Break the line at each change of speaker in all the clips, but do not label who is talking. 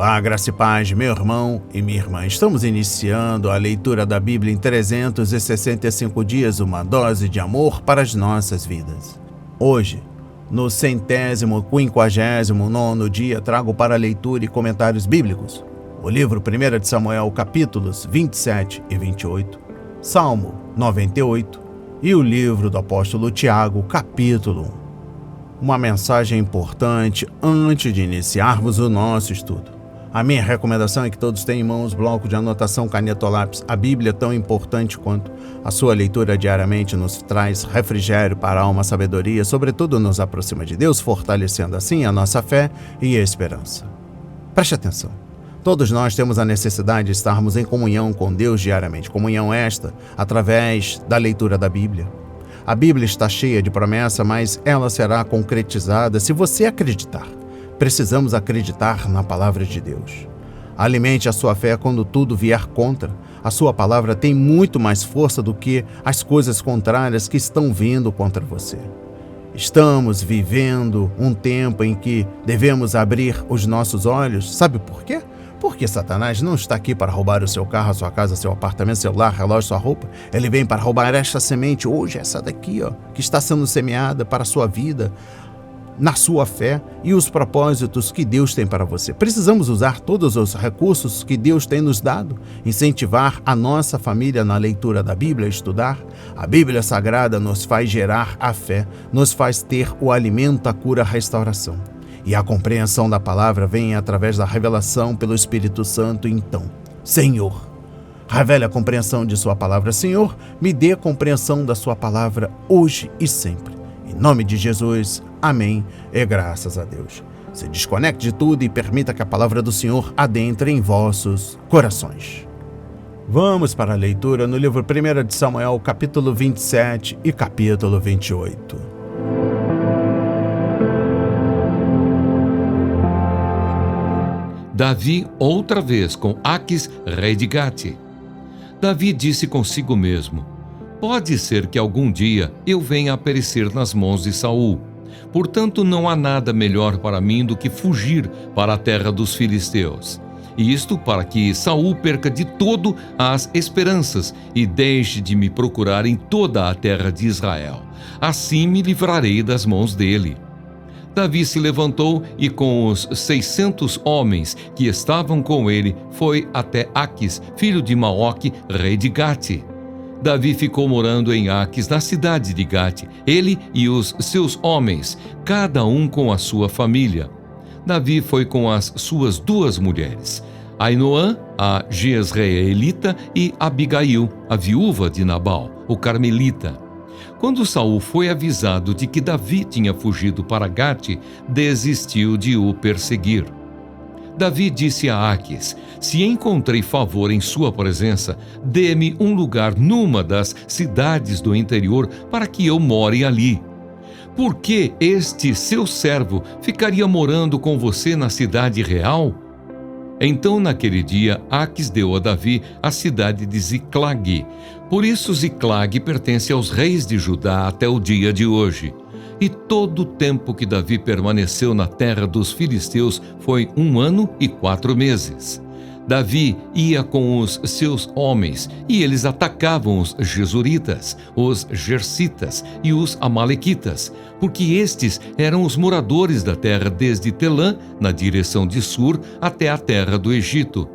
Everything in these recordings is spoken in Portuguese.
Olá, graça e paz, meu irmão e minha irmã. Estamos iniciando a leitura da Bíblia em 365 dias, uma dose de amor para as nossas vidas. Hoje, no 159º dia, trago para leitura e comentários bíblicos o livro 1 de Samuel, capítulos 27 e 28, Salmo 98 e o livro do apóstolo Tiago, capítulo 1. Uma mensagem importante antes de iniciarmos o nosso estudo. A minha recomendação é que todos tenham em mãos bloco de anotação, caneta ou lápis. A Bíblia é tão importante quanto a sua leitura diariamente nos traz refrigério para a alma, sabedoria, sobretudo nos aproxima de Deus, fortalecendo assim a nossa fé e esperança. Preste atenção. Todos nós temos a necessidade de estarmos em comunhão com Deus diariamente. Comunhão esta através da leitura da Bíblia. A Bíblia está cheia de promessa, mas ela será concretizada se você acreditar. Precisamos acreditar na palavra de Deus. Alimente a sua fé quando tudo vier contra. A sua palavra tem muito mais força do que as coisas contrárias que estão vindo contra você. Estamos vivendo um tempo em que devemos abrir os nossos olhos. Sabe por quê? Porque Satanás não está aqui para roubar o seu carro, a sua casa, seu apartamento, celular, relógio, sua roupa. Ele vem para roubar esta semente hoje, essa daqui, que está sendo semeada para a sua vida, na sua fé e os propósitos que Deus tem para você. Precisamos usar todos os recursos que Deus tem nos dado, incentivar a nossa família na leitura da Bíblia, estudar. A Bíblia Sagrada nos faz gerar a fé, nos faz ter o alimento, a cura, a restauração. E a compreensão da palavra vem através da revelação pelo Espírito Santo. Então, Senhor, revele a compreensão de sua palavra. Senhor, me dê a compreensão da sua palavra hoje e sempre. Em nome de Jesus, amém e graças a Deus. Se desconecte de tudo e permita que a palavra do Senhor adentre em vossos corações. Vamos para a leitura no livro 1 de Samuel, capítulo 27 e capítulo 28.
Davi outra vez com Aquis, rei de Gate. Davi disse consigo mesmo: pode ser que algum dia eu venha a perecer nas mãos de Saul. Portanto, não há nada melhor para mim do que fugir para a terra dos filisteus. E isto para que Saul perca de todo as esperanças e deixe de me procurar em toda a terra de Israel. Assim me livrarei das mãos dele. Davi se levantou e com os 600 homens que estavam com ele foi até Aquis, filho de Maoque, rei de Gate. Davi ficou morando em Aquis, na cidade de Gate, ele e os seus homens, cada um com a sua família. Davi foi com as suas duas mulheres, Ainoã, a Jezreelita, e Abigail, a viúva de Nabal, o carmelita. Quando Saul foi avisado de que Davi tinha fugido para Gate, desistiu de o perseguir. Davi disse a Aquis: se encontrei favor em sua presença, dê-me um lugar numa das cidades do interior para que eu more ali. Por que este seu servo ficaria morando com você na cidade real? Então, naquele dia, Aquis deu a Davi a cidade de Ziclag. Por isso, Ziclag pertence aos reis de Judá até o dia de hoje. E todo o tempo que Davi permaneceu na terra dos filisteus foi 1 ano e 4 meses. Davi ia com os seus homens, e eles atacavam os Gesuritas, os Gersitas e os Amalequitas, porque estes eram os moradores da terra desde Telã, na direção de Sur, até a terra do Egito.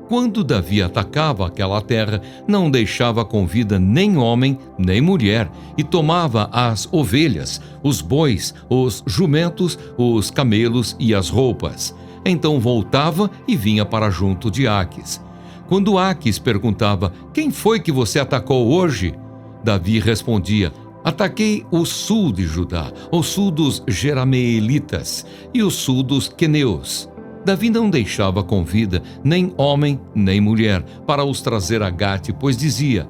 Quando Davi atacava aquela terra, não deixava com vida nem homem, nem mulher, e tomava as ovelhas, os bois, os jumentos, os camelos e as roupas. Então voltava e vinha para junto de Aquis. Quando Aquis perguntava: quem foi que você atacou hoje? Davi respondia: ataquei o sul de Judá, o sul dos Jerameelitas e o sul dos Queneus. Davi não deixava com vida nem homem nem mulher para os trazer a Gate, pois dizia: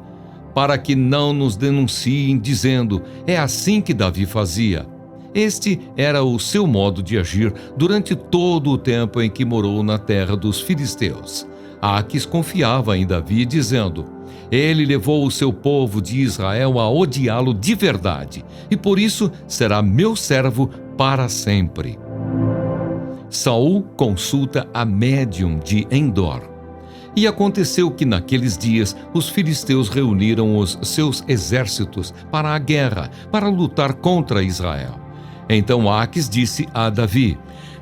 para que não nos denunciem dizendo, é assim que Davi fazia. Este era o seu modo de agir durante todo o tempo em que morou na terra dos filisteus. Aquis confiava em Davi, dizendo: ele levou o seu povo de Israel a odiá-lo de verdade, e por isso será meu servo para sempre. Saul consulta a médium de Endor. E aconteceu que naqueles dias os filisteus reuniram os seus exércitos para a guerra, para lutar contra Israel. Então Aquis disse a Davi: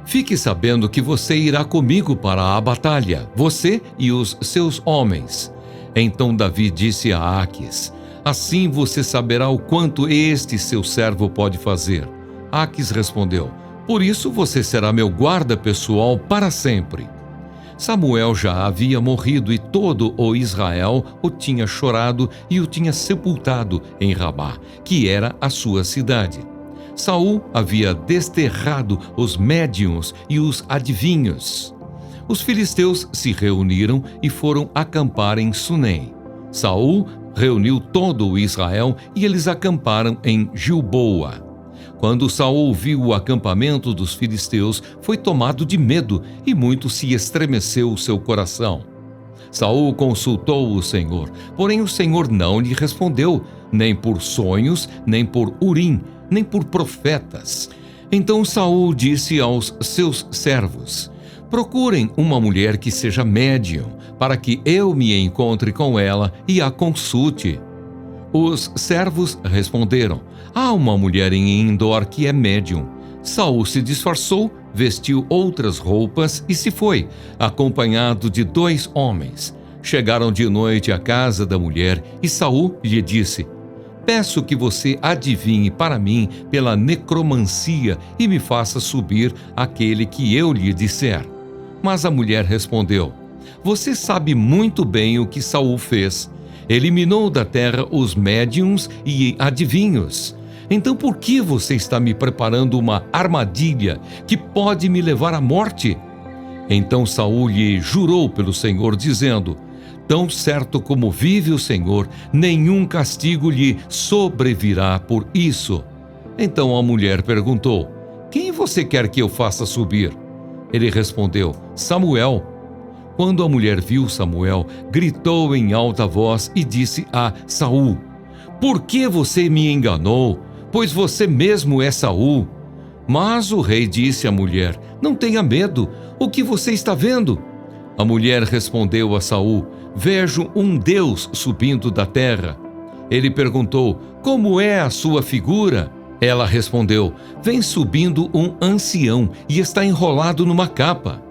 fique sabendo que você irá comigo para a batalha, você e os seus homens. Então Davi disse a Aquis: assim você saberá o quanto este seu servo pode fazer. Aquis respondeu: por isso você será meu guarda pessoal para sempre. Samuel já havia morrido e todo o Israel o tinha chorado e o tinha sepultado em Ramá, que era a sua cidade. Saul havia desterrado os médiuns e os adivinhos. Os filisteus se reuniram e foram acampar em Sunem. Saul reuniu todo o Israel e eles acamparam em Gilboa. Quando Saul viu o acampamento dos filisteus, foi tomado de medo e muito se estremeceu o seu coração. Saul consultou o Senhor, porém o Senhor não lhe respondeu, nem por sonhos, nem por Urim, nem por profetas. Então Saul disse aos seus servos: procurem uma mulher que seja médium, para que eu me encontre com ela e a consulte. Os servos responderam: há uma mulher em Endor que é médium. Saul se disfarçou, vestiu outras roupas e se foi, acompanhado de 2 homens. Chegaram de noite à casa da mulher e Saul lhe disse: peço que você adivinhe para mim pela necromancia e me faça subir aquele que eu lhe disser. Mas a mulher respondeu: você sabe muito bem o que Saul fez. Eliminou da terra os médiuns e adivinhos. Então por que você está me preparando uma armadilha que pode me levar à morte? Então Saul lhe jurou pelo Senhor, dizendo: tão certo como vive o Senhor, nenhum castigo lhe sobrevirá por isso. Então a mulher perguntou: quem você quer que eu faça subir? Ele respondeu: Samuel. Quando a mulher viu Samuel, gritou em alta voz e disse a Saul: por que você me enganou? Pois você mesmo é Saul. Mas o rei disse à mulher: não tenha medo, o que você está vendo? A mulher respondeu a Saul: vejo um Deus subindo da terra. Ele perguntou: como é a sua figura? Ela respondeu: vem subindo um ancião e está enrolado numa capa.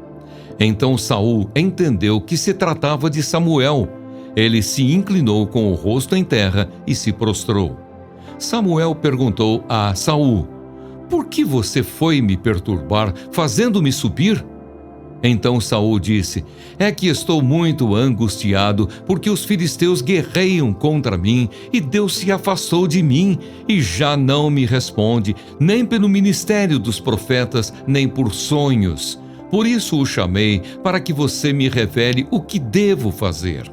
Então Saul entendeu que se tratava de Samuel. Ele se inclinou com o rosto em terra e se prostrou. Samuel perguntou a Saul: por que você foi me perturbar, fazendo-me subir? Então Saul disse: é que estou muito angustiado, porque os filisteus guerreiam contra mim, e Deus se afastou de mim, e já não me responde, nem pelo ministério dos profetas, nem por sonhos. Por isso o chamei, para que você me revele o que devo fazer.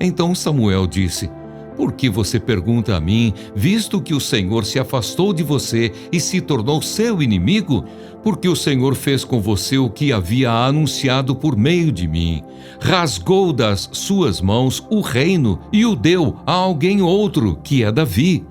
Então Samuel disse: por que você pergunta a mim, visto que o Senhor se afastou de você e se tornou seu inimigo? Porque o Senhor fez com você o que havia anunciado por meio de mim. Rasgou das suas mãos o reino e o deu a alguém outro, que é Davi.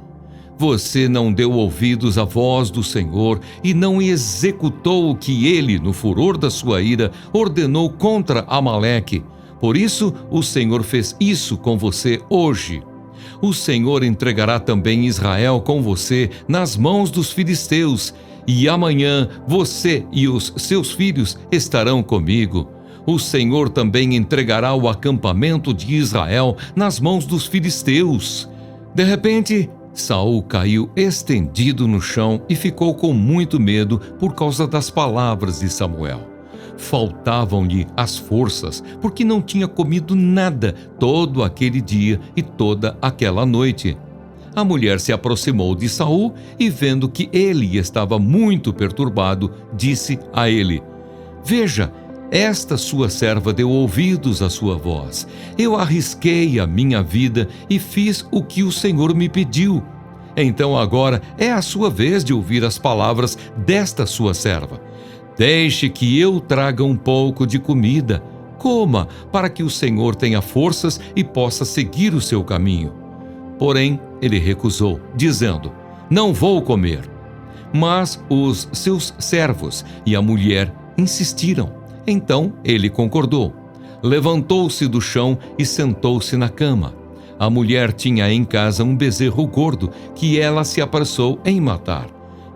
Você não deu ouvidos à voz do Senhor e não executou o que ele, no furor da sua ira, ordenou contra Amaleque. Por isso, o Senhor fez isso com você hoje. O Senhor entregará também Israel com você nas mãos dos filisteus, e amanhã você e os seus filhos estarão comigo. O Senhor também entregará o acampamento de Israel nas mãos dos filisteus. De repente, Saul caiu estendido no chão e ficou com muito medo por causa das palavras de Samuel. Faltavam-lhe as forças, porque não tinha comido nada todo aquele dia e toda aquela noite. A mulher se aproximou de Saul e, vendo que ele estava muito perturbado, disse a ele: veja, esta sua serva deu ouvidos à sua voz. Eu arrisquei a minha vida e fiz o que o Senhor me pediu. Então agora é a sua vez de ouvir as palavras desta sua serva. Deixe que eu traga um pouco de comida. Coma, para que o Senhor tenha forças e possa seguir o seu caminho. Porém, ele recusou, dizendo: não vou comer. Mas os seus servos e a mulher Insistiram. Então ele concordou. Levantou-se do chão e sentou-se na cama. A mulher tinha em casa um bezerro gordo que ela se apressou em matar.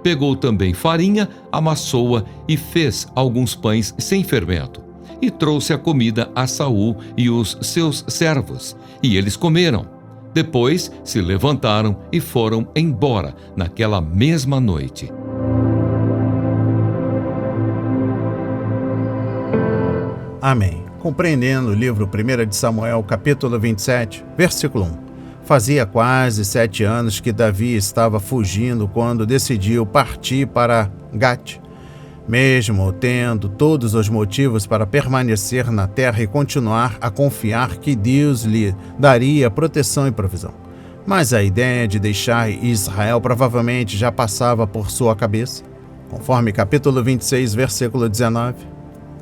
Pegou também farinha, amassou-a e fez alguns pães sem fermento. E trouxe a comida a Saul e os seus servos, e eles comeram. Depois se levantaram e foram embora naquela mesma noite.
Amém. Compreendendo o livro 1 de Samuel, capítulo 27, versículo 1. Fazia quase 7 anos que Davi estava fugindo quando decidiu partir para Gate, mesmo tendo todos os motivos para permanecer na terra e continuar a confiar que Deus lhe daria proteção e provisão. Mas a ideia de deixar Israel provavelmente já passava por sua cabeça. Conforme capítulo 26, versículo 19,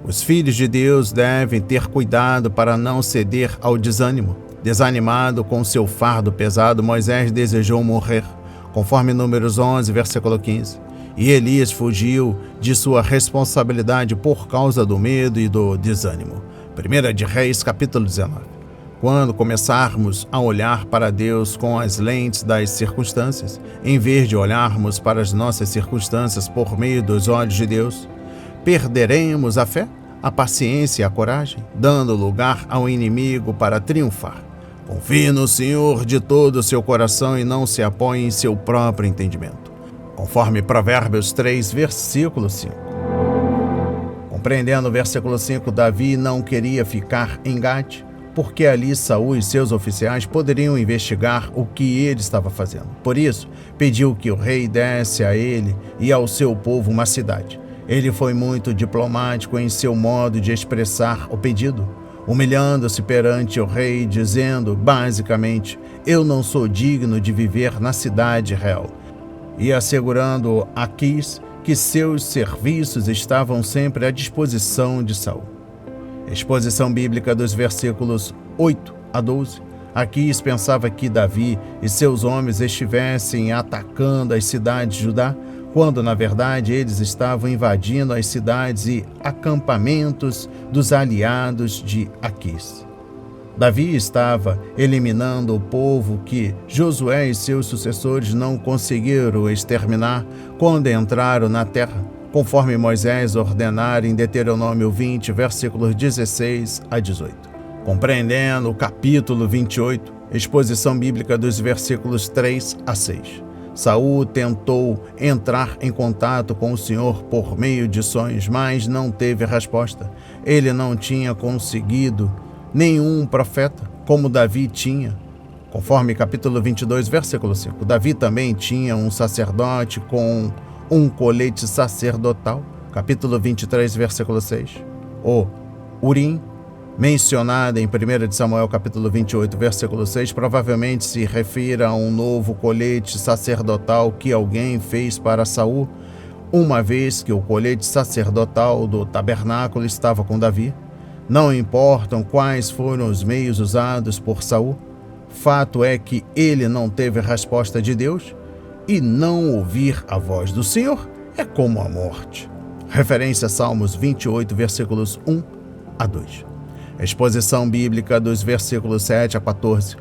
os filhos de Deus devem ter cuidado para não ceder ao desânimo. Desanimado com seu fardo pesado, Moisés desejou morrer, conforme Números 11, versículo 15. E Elias fugiu de sua responsabilidade por causa do medo e do desânimo. 1 de Reis, capítulo 19. Quando começarmos a olhar para Deus com as lentes das circunstâncias, em vez de olharmos para as nossas circunstâncias por meio dos olhos de Deus, perderemos a fé, a paciência e a coragem, dando lugar ao inimigo para triunfar. Confie no Senhor de todo o seu coração e não se apoie em seu próprio entendimento. Conforme Provérbios 3, versículo 5. Compreendendo o versículo 5, Davi não queria ficar em Gate, porque ali Saul e seus oficiais poderiam investigar o que ele estava fazendo. Por isso, pediu que o rei desse a ele e ao seu povo uma cidade. Ele foi muito diplomático em seu modo de expressar o pedido, humilhando-se perante o rei, dizendo, basicamente, eu não sou digno de viver na cidade real, e assegurando a Aquis que seus serviços estavam sempre à disposição de Saul. Exposição bíblica dos versículos 8 a 12. Aquis pensava que Davi e seus homens estivessem atacando as cidades de Judá, quando, na verdade, eles estavam invadindo as cidades e acampamentos dos aliados de Aquis. Davi estava eliminando o povo que Josué e seus sucessores não conseguiram exterminar quando entraram na terra, conforme Moisés ordenara em Deuteronômio 20, versículos 16 a 18. Compreendendo o capítulo 28, exposição bíblica dos versículos 3 a 6. Saul tentou entrar em contato com o Senhor por meio de sonhos, mas não teve resposta. Ele não tinha conseguido nenhum profeta, como Davi tinha. Conforme capítulo 22, versículo 5. Davi também tinha um sacerdote com um colete sacerdotal. Capítulo 23, versículo 6. O Urim, mencionada em 1 de Samuel, capítulo 28, versículo 6, provavelmente se refere a um novo colete sacerdotal que alguém fez para Saul, uma vez que o colete sacerdotal do tabernáculo estava com Davi. Não importam quais foram os meios usados por Saul, fato é que ele não teve resposta de Deus, e não ouvir a voz do Senhor é como a morte. Referência a Salmos 28, versículos 1 a 2. Exposição bíblica dos versículos 7 a 14.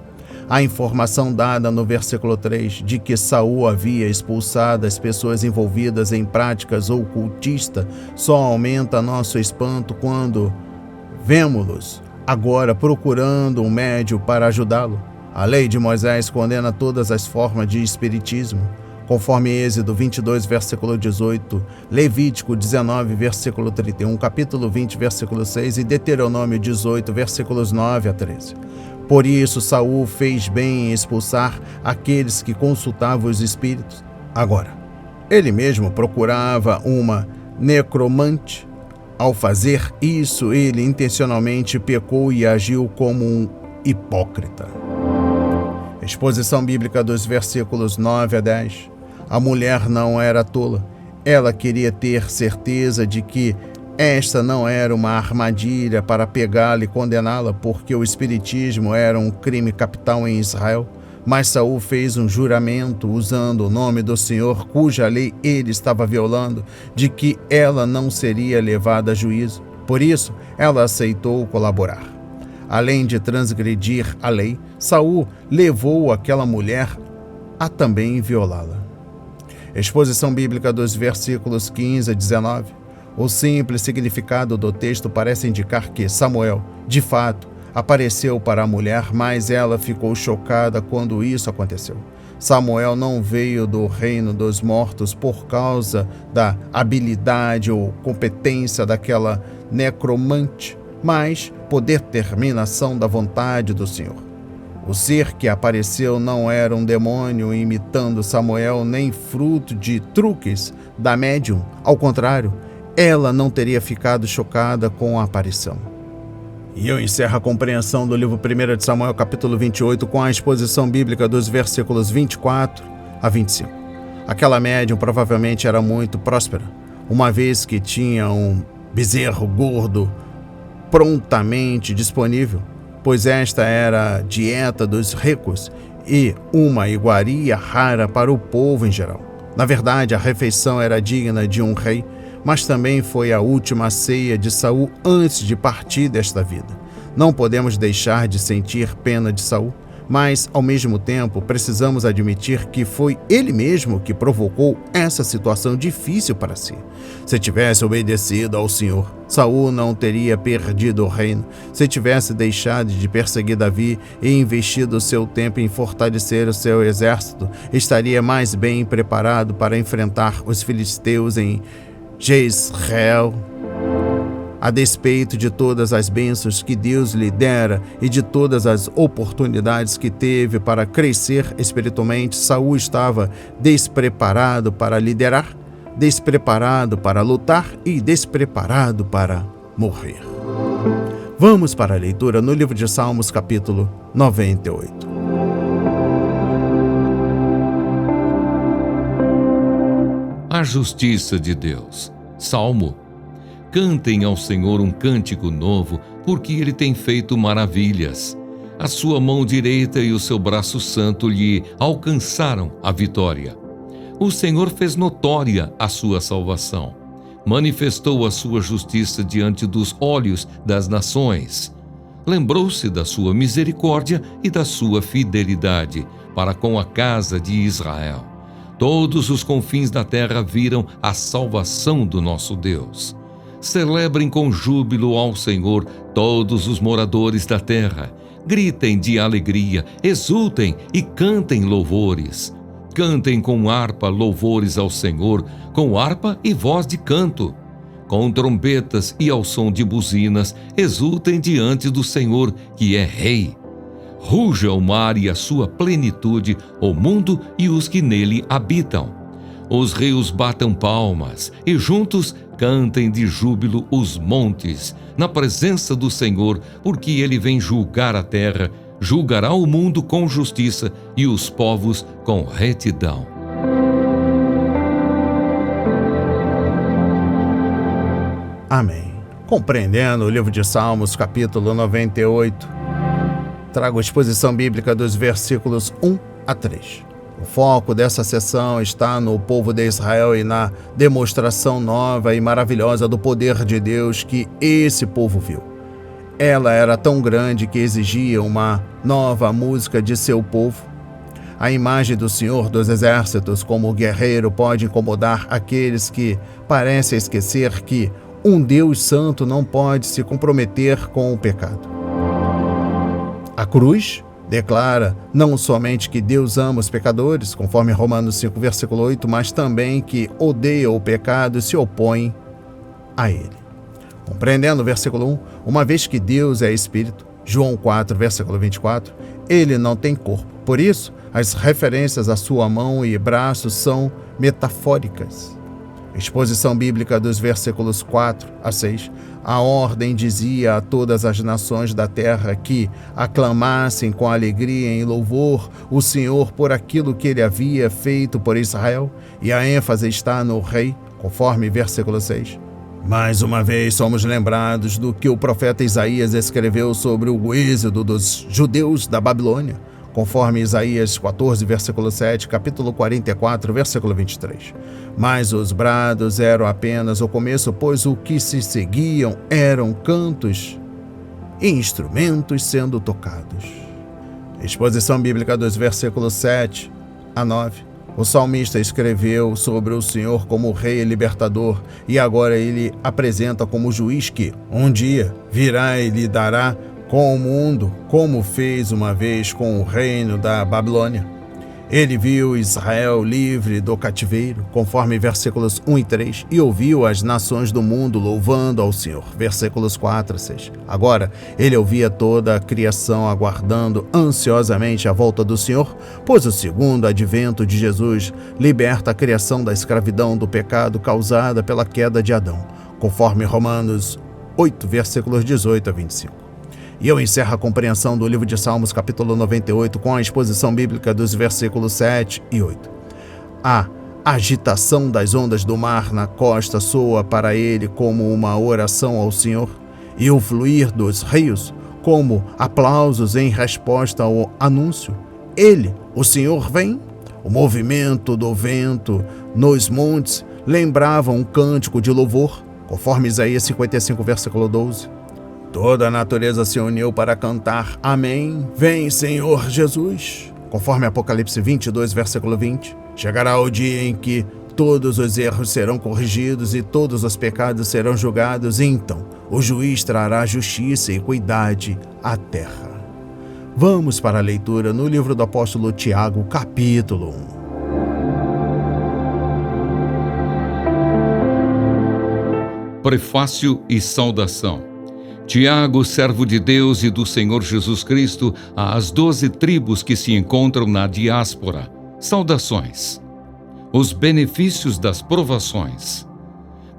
A informação dada no versículo 3 de que Saul havia expulsado as pessoas envolvidas em práticas ocultistas só aumenta nosso espanto quando vemos-los agora procurando um médium para ajudá-lo. A lei de Moisés condena todas as formas de espiritismo, conforme Êxodo 22, versículo 18, Levítico 19, versículo 31, capítulo 20, versículo 6 e Deuteronômio 18, versículos 9 a 13. Por isso, Saul fez bem em expulsar aqueles que consultavam os espíritos. Agora, ele mesmo procurava uma necromante. Ao fazer isso, ele intencionalmente pecou e agiu como um hipócrita. Exposição bíblica dos versículos 9 a 10. A mulher não era tola. Ela queria ter certeza de que esta não era uma armadilha para pegá-la e condená-la, porque o espiritismo era um crime capital em Israel. Mas Saul fez um juramento usando o nome do Senhor, cuja lei ele estava violando, de que ela não seria levada a juízo. Por isso, ela aceitou colaborar. Além de transgredir a lei, Saul levou aquela mulher a também violá-la. Exposição bíblica dos versículos 15 a 19. O simples significado do texto parece indicar que Samuel, de fato, apareceu para a mulher, mas ela ficou chocada quando isso aconteceu. Samuel não veio do reino dos mortos por causa da habilidade ou competência daquela necromante, mas por determinação da vontade do Senhor. O ser que apareceu não era um demônio imitando Samuel, nem fruto de truques da médium. Ao contrário, ela não teria ficado chocada com a aparição. E eu encerro a compreensão do livro 1 de Samuel, capítulo 28, com a exposição bíblica dos versículos 24 a 25. Aquela médium provavelmente era muito próspera, uma vez que tinha um bezerro gordo prontamente disponível, pois esta era a dieta dos ricos e uma iguaria rara para o povo em geral. Na verdade, a refeição era digna de um rei, mas também foi a última ceia de Saul antes de partir desta vida. Não podemos deixar de sentir pena de Saul, mas, ao mesmo tempo, precisamos admitir que foi ele mesmo que provocou essa situação difícil para si. Se tivesse obedecido ao Senhor, Saul não teria perdido o reino. Se tivesse deixado de perseguir Davi e investido seu tempo em fortalecer o seu exército, estaria mais bem preparado para enfrentar os filisteus em Jezreel. A despeito de todas as bênçãos que Deus lhe dera e de todas as oportunidades que teve para crescer espiritualmente, Saul estava despreparado para liderar, despreparado para lutar e despreparado para morrer. Vamos para a leitura no livro de Salmos, capítulo 98.
A justiça de Deus. Salmo. Cantem ao Senhor um cântico novo, porque Ele tem feito maravilhas. A sua mão direita e o seu braço santo lhe alcançaram a vitória. O Senhor fez notória a sua salvação. Manifestou a sua justiça diante dos olhos das nações. Lembrou-se da sua misericórdia e da sua fidelidade para com a casa de Israel. Todos os confins da terra viram a salvação do nosso Deus. Celebrem com júbilo ao Senhor todos os moradores da terra. Gritem de alegria, exultem e cantem louvores. Cantem com harpa louvores ao Senhor, com harpa e voz de canto. Com trombetas e ao som de buzinas, exultem diante do Senhor, que é Rei. Ruja o mar e a sua plenitude, o mundo e os que nele habitam. Os rios batam palmas e juntos cantem de júbilo os montes, na presença do Senhor, porque Ele vem julgar a terra, julgará o mundo com justiça e os povos com retidão.
Amém. Compreendendo o livro de Salmos, capítulo 98, trago a exposição bíblica dos versículos 1 a 3. O foco dessa sessão está no povo de Israel e na demonstração nova e maravilhosa do poder de Deus que esse povo viu. Ela era tão grande que exigia uma nova música de seu povo. A imagem do Senhor dos Exércitos como guerreiro pode incomodar aqueles que parecem esquecer que um Deus santo não pode se comprometer com o pecado. A cruz declara não somente que Deus ama os pecadores, conforme Romanos 5, versículo 8, mas também que odeia o pecado e se opõe a ele. Compreendendo o versículo 1, uma vez que Deus é Espírito, João 4, versículo 24, ele não tem corpo. Por isso, as referências à sua mão e braço são metafóricas. Exposição bíblica dos versículos 4 a 6. A ordem dizia a todas as nações da terra que aclamassem com alegria em louvor o Senhor por aquilo que ele havia feito por Israel, e a ênfase está no rei, conforme versículo 6. Mais uma vez somos lembrados do que o profeta Isaías escreveu sobre o êxodo dos judeus da Babilônia, conforme Isaías 14, versículo 7, capítulo 44, versículo 23. Mas os brados eram apenas o começo, pois o que se seguiam eram cantos e instrumentos sendo tocados. Exposição bíblica dos versículos 7 a 9. O salmista escreveu sobre o Senhor como rei e libertador, e agora ele apresenta como juiz que, um dia, virá e lidará com o mundo, como fez uma vez com o reino da Babilônia. Ele viu Israel livre do cativeiro, conforme versículos 1 e 3, e ouviu as nações do mundo louvando ao Senhor, versículos 4 a 6. Agora, ele ouvia toda a criação aguardando ansiosamente a volta do Senhor, pois o segundo advento de Jesus liberta a criação da escravidão do pecado causada pela queda de Adão, conforme Romanos 8, versículos 18 a 25. E eu encerro a compreensão do livro de Salmos, capítulo 98, com a exposição bíblica dos versículos 7 e 8. A agitação das ondas do mar na costa soa para ele como uma oração ao Senhor, e o fluir dos rios como aplausos em resposta ao anúncio. Ele, o Senhor, vem. O movimento do vento nos montes lembrava um cântico de louvor, conforme Isaías 55, versículo 12. Toda a natureza se uniu para cantar Amém. Vem, Senhor Jesus. Conforme Apocalipse 22, versículo 20. Chegará o dia em que todos os erros serão corrigidos e todos os pecados serão julgados, e então o juiz trará justiça e equidade à terra. Vamos para a leitura no livro do apóstolo Tiago, capítulo
1. Prefácio e saudação. Tiago, servo de Deus e do Senhor Jesus Cristo, às 12 tribos que se encontram na diáspora. Saudações. Os benefícios das provações.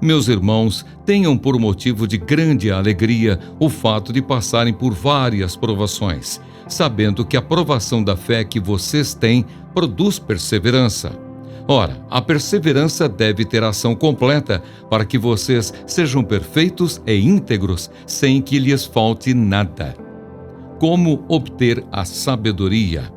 Meus irmãos, tenham por motivo de grande alegria o fato de passarem por várias provações, sabendo que a provação da fé que vocês têm produz perseverança. Ora, a perseverança deve ter ação completa para que vocês sejam perfeitos e íntegros, sem que lhes falte nada. Como obter a sabedoria?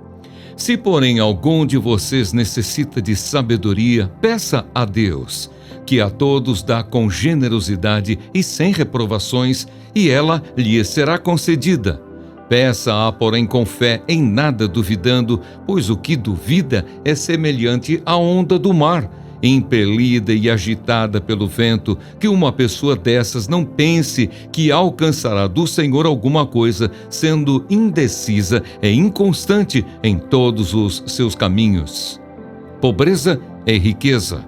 Se, porém, algum de vocês necessita de sabedoria, peça a Deus, que a todos dá com generosidade e sem reprovações, e ela lhe será concedida. Peça-a, porém, com fé, em nada duvidando, pois o que duvida é semelhante à onda do mar, impelida e agitada pelo vento, que uma pessoa dessas não pense que alcançará do Senhor alguma coisa, sendo indecisa e inconstante em todos os seus caminhos. Pobreza e riqueza.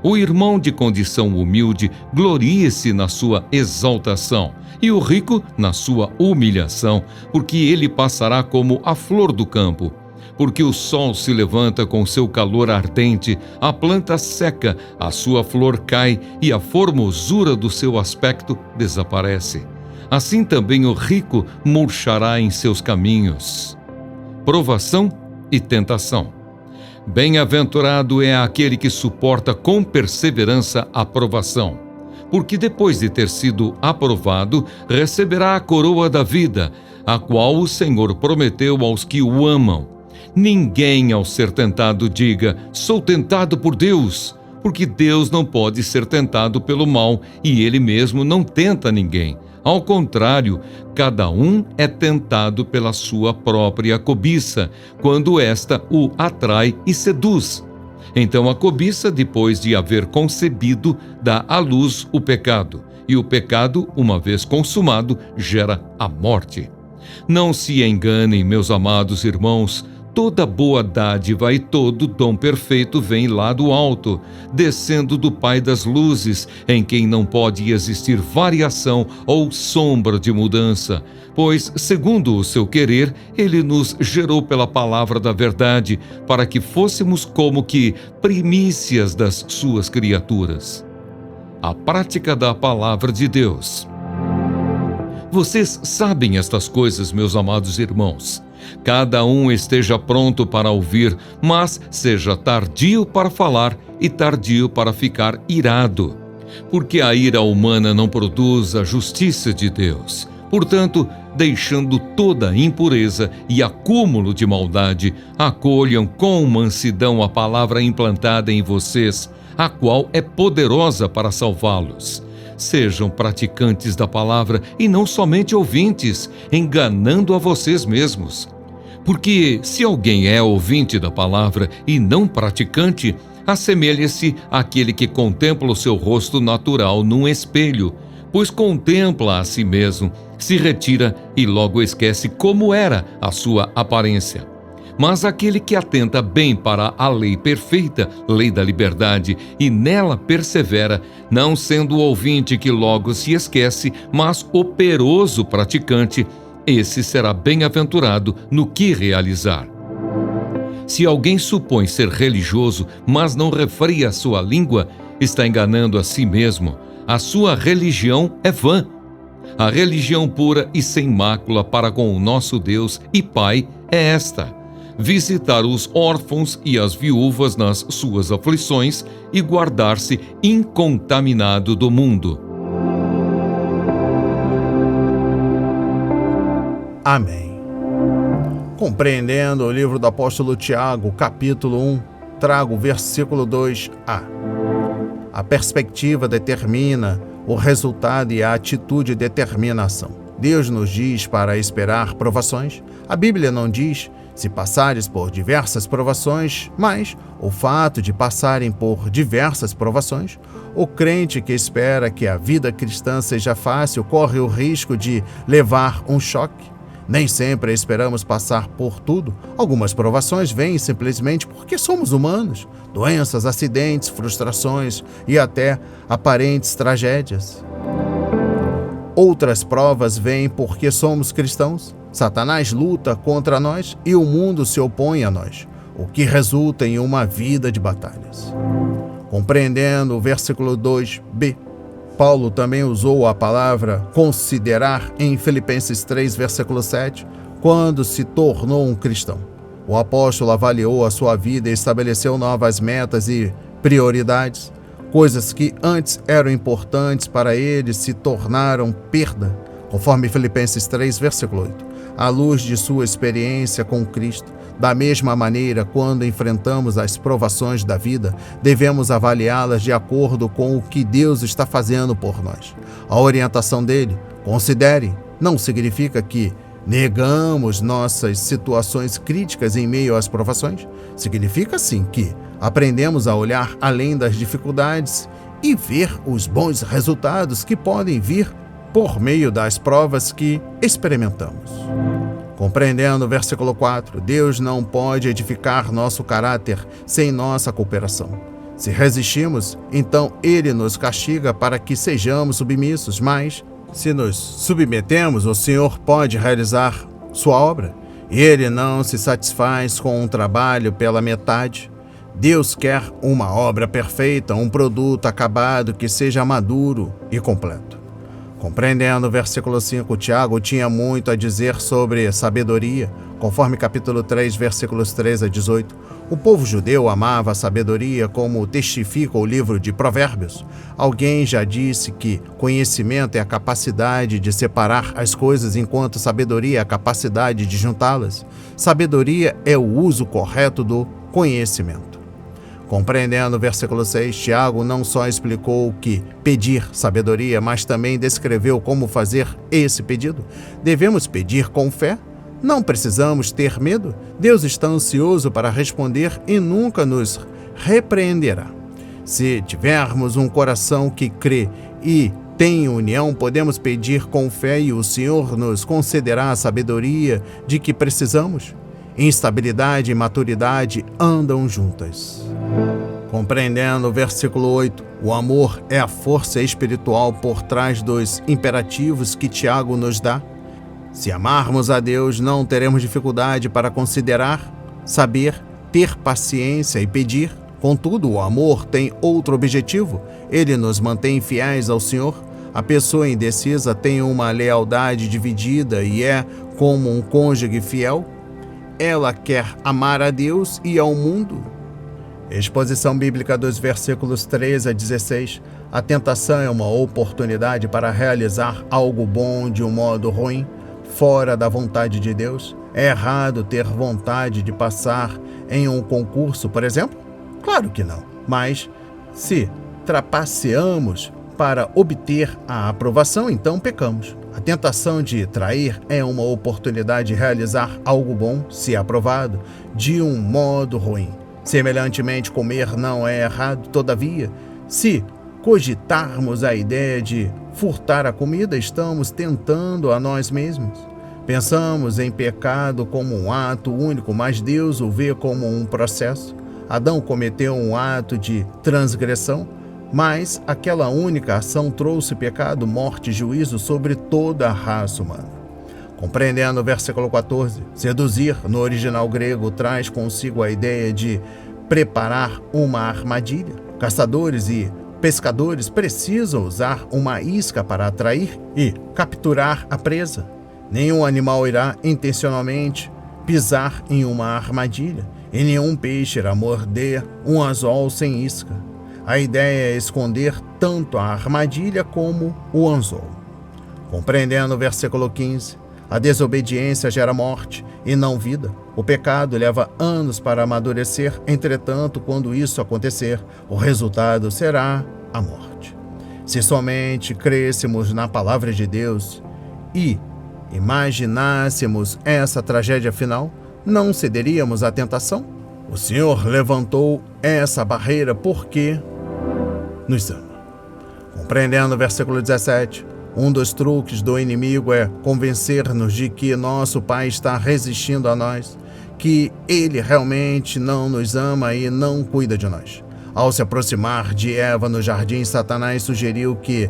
O irmão de condição humilde glorie-se na sua exaltação, e o rico na sua humilhação, porque ele passará como a flor do campo. Porque o sol se levanta com seu calor ardente, a planta seca, a sua flor cai e a formosura do seu aspecto desaparece. Assim também o rico murchará em seus caminhos. Provação e tentação. Bem-aventurado é aquele que suporta com perseverança a provação, porque depois de ter sido aprovado, receberá a coroa da vida, a qual o Senhor prometeu aos que o amam. Ninguém, ao ser tentado, diga, sou tentado por Deus, porque Deus não pode ser tentado pelo mal, e Ele mesmo não tenta ninguém. Ao contrário, cada um é tentado pela sua própria cobiça, quando esta o atrai e seduz. Então a cobiça, depois de haver concebido, dá à luz o pecado, e o pecado, uma vez consumado, gera a morte. Não se enganem, meus amados irmãos, toda boa dádiva e todo dom perfeito vem lá do alto, descendo do Pai das luzes, em quem não pode existir variação ou sombra de mudança, pois, segundo o seu querer, ele nos gerou pela palavra da verdade, para que fôssemos como que primícias das suas criaturas. A prática da palavra de Deus. Vocês sabem estas coisas, meus amados irmãos. Cada um esteja pronto para ouvir, mas seja tardio para falar e tardio para ficar irado. Porque a ira humana não produz a justiça de Deus. Portanto, deixando toda impureza e acúmulo de maldade, acolham com mansidão a palavra implantada em vocês, a qual é poderosa para salvá-los. Sejam praticantes da palavra e não somente ouvintes, enganando a vocês mesmos. Porque se alguém é ouvinte da palavra e não praticante, assemelha-se àquele que contempla o seu rosto natural num espelho, pois contempla a si mesmo, se retira e logo esquece como era a sua aparência. Mas aquele que atenta bem para a lei perfeita, lei da liberdade, e nela persevera, não sendo o ouvinte que logo se esquece, mas operoso praticante, esse será bem-aventurado no que realizar. Se alguém supõe ser religioso, mas não refreia a sua língua, está enganando a si mesmo. A sua religião é vã. A religião pura e sem mácula para com o nosso Deus e Pai é esta: visitar os órfãos e as viúvas nas suas aflições e guardar-se incontaminado do mundo.
Amém. Compreendendo o livro do apóstolo Tiago, capítulo 1, trago o versículo 2a. A perspectiva determina o resultado e a atitude determina a ação. Deus nos diz para esperar provações. A Bíblia não diz se passares por diversas provações, mas o fato de passarem por diversas provações, o crente que espera que a vida cristã seja fácil corre o risco de levar um choque. Nem sempre esperamos passar por tudo. Algumas provações vêm simplesmente porque somos humanos. Doenças, acidentes, frustrações e até aparentes tragédias. Outras provas vêm porque somos cristãos. Satanás luta contra nós e o mundo se opõe a nós, o que resulta em uma vida de batalhas. Compreendendo o versículo 2b, Paulo também usou a palavra considerar em Filipenses 3, versículo 7, quando se tornou um cristão. O apóstolo avaliou a sua vida e estabeleceu novas metas e prioridades. Coisas que antes eram importantes para ele se tornaram perda, conforme Filipenses 3, versículo 8. À luz de sua experiência com Cristo, da mesma maneira, quando enfrentamos as provações da vida, devemos avaliá-las de acordo com o que Deus está fazendo por nós. A orientação dele, considere, não significa que negamos nossas situações críticas em meio às provações. Significa, sim, que aprendemos a olhar além das dificuldades e ver os bons resultados que podem vir por meio das provas que experimentamos. Compreendendo o versículo 4, Deus não pode edificar nosso caráter sem nossa cooperação. Se resistimos, então Ele nos castiga para que sejamos submissos, mas se nos submetemos, o Senhor pode realizar sua obra. Ele não se satisfaz com um trabalho pela metade. Deus quer uma obra perfeita, um produto acabado que seja maduro e completo. Compreendendo o versículo 5, Tiago tinha muito a dizer sobre sabedoria, conforme capítulo 3, versículos 13 a 18. O povo judeu amava a sabedoria, como testifica o livro de Provérbios. Alguém já disse que conhecimento é a capacidade de separar as coisas, enquanto sabedoria é a capacidade de juntá-las. Sabedoria é o uso correto do conhecimento. Compreendendo o versículo 6, Tiago não só explicou o que pedir sabedoria, mas também descreveu como fazer esse pedido. Devemos pedir com fé? Não precisamos ter medo? Deus está ansioso para responder e nunca nos repreenderá. Se tivermos um coração que crê e tem união, podemos pedir com fé e o Senhor nos concederá a sabedoria de que precisamos. Instabilidade e maturidade andam juntas. Compreendendo o versículo 8, o amor é a força espiritual por trás dos imperativos que Tiago nos dá. Se amarmos a Deus, não teremos dificuldade para considerar, saber, ter paciência e pedir. Contudo, o amor tem outro objetivo. Ele nos mantém fiéis ao Senhor. A pessoa indecisa tem uma lealdade dividida e é como um cônjuge fiel. Ela quer amar a Deus e ao mundo. Exposição bíblica dos versículos 13 a 16. A tentação é uma oportunidade para realizar algo bom de um modo ruim, fora da vontade de Deus. É errado ter vontade de passar em um concurso, por exemplo? Claro que não. Mas, se trapaceamos para obter a aprovação, então pecamos. A tentação de trair é uma oportunidade de realizar algo bom, se aprovado, de um modo ruim. Semelhantemente, comer não é errado, todavia, se cogitarmos a ideia de furtar a comida, estamos tentando a nós mesmos. Pensamos em pecado como um ato único, mas Deus o vê como um processo. Adão cometeu um ato de transgressão, mas aquela única ação trouxe pecado, morte e juízo sobre toda a raça humana. Compreendendo o versículo 14, seduzir, no original grego, traz consigo a ideia de preparar uma armadilha. Caçadores e pescadores precisam usar uma isca para atrair e capturar a presa. Nenhum animal irá intencionalmente pisar em uma armadilha, e nenhum peixe irá morder um anzol sem isca. A ideia é esconder tanto a armadilha como o anzol. Compreendendo o versículo 15, a desobediência gera morte e não vida. O pecado leva anos para amadurecer, entretanto, quando isso acontecer, o resultado será a morte. Se somente crêssemos na palavra de Deus e imaginássemos essa tragédia final, não cederíamos à tentação? O Senhor levantou essa barreira porque nos ama. Compreendendo o versículo 17, um dos truques do inimigo é convencer-nos de que nosso Pai está resistindo a nós, que Ele realmente não nos ama e não cuida de nós. Ao se aproximar de Eva no jardim, Satanás sugeriu que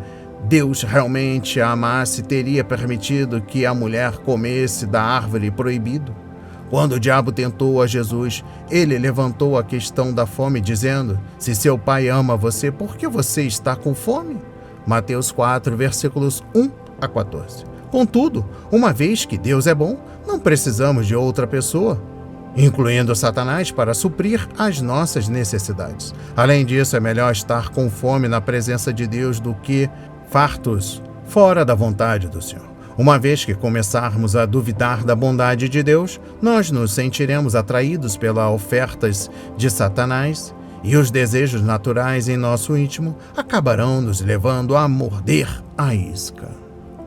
Deus realmente a amasse, teria permitido que a mulher comesse da árvore proibida. Quando o diabo tentou a Jesus, ele levantou a questão da fome, dizendo: se seu pai ama você, por que você está com fome? Mateus 4, versículos 1 a 14. Contudo, uma vez que Deus é bom, não precisamos de outra pessoa, incluindo Satanás, para suprir as nossas necessidades. Além disso, é melhor estar com fome na presença de Deus do que fartos fora da vontade do Senhor. Uma vez que começarmos a duvidar da bondade de Deus, nós nos sentiremos atraídos pelas ofertas de Satanás e os desejos naturais em nosso íntimo acabarão nos levando a morder a isca.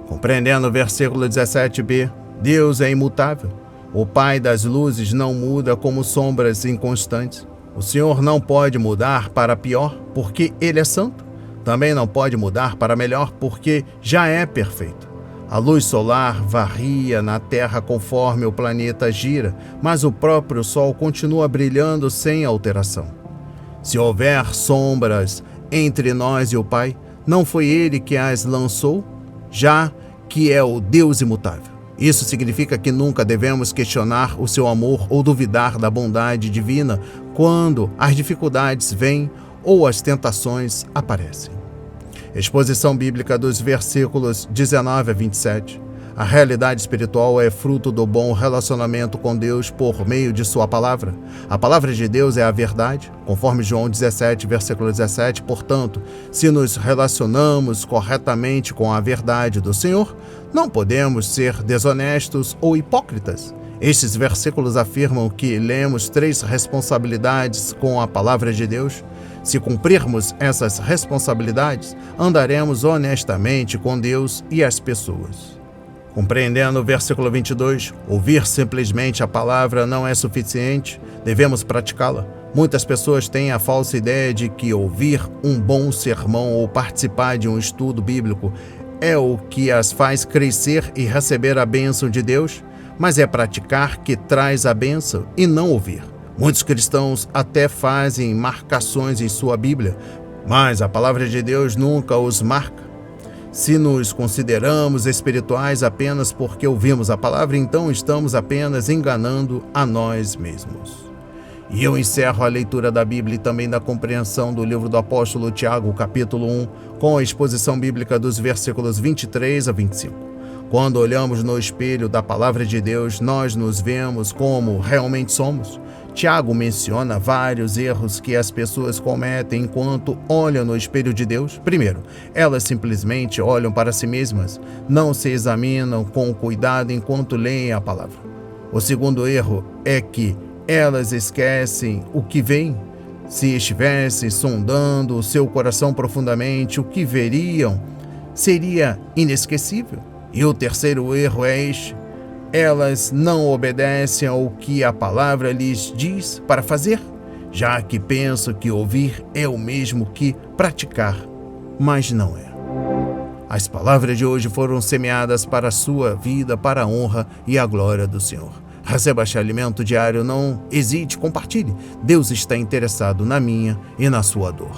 Compreendendo o versículo 17b, Deus é imutável. O Pai das luzes não muda como sombras inconstantes. O Senhor não pode mudar para pior, porque Ele é santo. Também não pode mudar para melhor, porque já é perfeito. A luz solar varia na Terra conforme o planeta gira, mas o próprio Sol continua brilhando sem alteração. Se houver sombras entre nós e o Pai, não foi Ele que as lançou, já que é o Deus imutável. Isso significa que nunca devemos questionar o seu amor ou duvidar da bondade divina quando as dificuldades vêm ou as tentações aparecem. Exposição bíblica dos versículos 19 a 27. A realidade espiritual é fruto do bom relacionamento com Deus por meio de sua palavra. A palavra de Deus é a verdade, conforme João 17, versículo 17. Portanto, se nos relacionamos corretamente com a verdade do Senhor, não podemos ser desonestos ou hipócritas. Estes versículos afirmam que lemos 3 responsabilidades com a palavra de Deus. Se cumprirmos essas responsabilidades, andaremos honestamente com Deus e as pessoas. Compreendendo o versículo 22, ouvir simplesmente a palavra não é suficiente, devemos praticá-la. Muitas pessoas têm a falsa ideia de que ouvir um bom sermão ou participar de um estudo bíblico é o que as faz crescer e receber a bênção de Deus, mas é praticar que traz a bênção e não ouvir. Muitos cristãos até fazem marcações em sua Bíblia, mas a palavra de Deus nunca os marca. Se nos consideramos espirituais apenas porque ouvimos a palavra, então estamos apenas enganando a nós mesmos. E eu encerro a leitura da Bíblia e também da compreensão do livro do apóstolo Tiago, capítulo 1, com a exposição bíblica dos versículos 23 a 25. Quando olhamos no espelho da palavra de Deus, nós nos vemos como realmente somos. Tiago menciona vários erros que as pessoas cometem enquanto olham no espelho de Deus. Primeiro, elas simplesmente olham para si mesmas, não se examinam com cuidado enquanto leem a palavra. O segundo erro é que elas esquecem o que veem. Se estivessem sondando o seu coração profundamente, o que veriam seria inesquecível. E o terceiro erro é este: elas não obedecem ao que a palavra lhes diz para fazer, já que pensam que ouvir é o mesmo que praticar, mas não é. As palavras de hoje foram semeadas para a sua vida, para a honra e a glória do Senhor. Receba este alimento diário, não hesite, compartilhe. Deus está interessado na minha e na sua dor.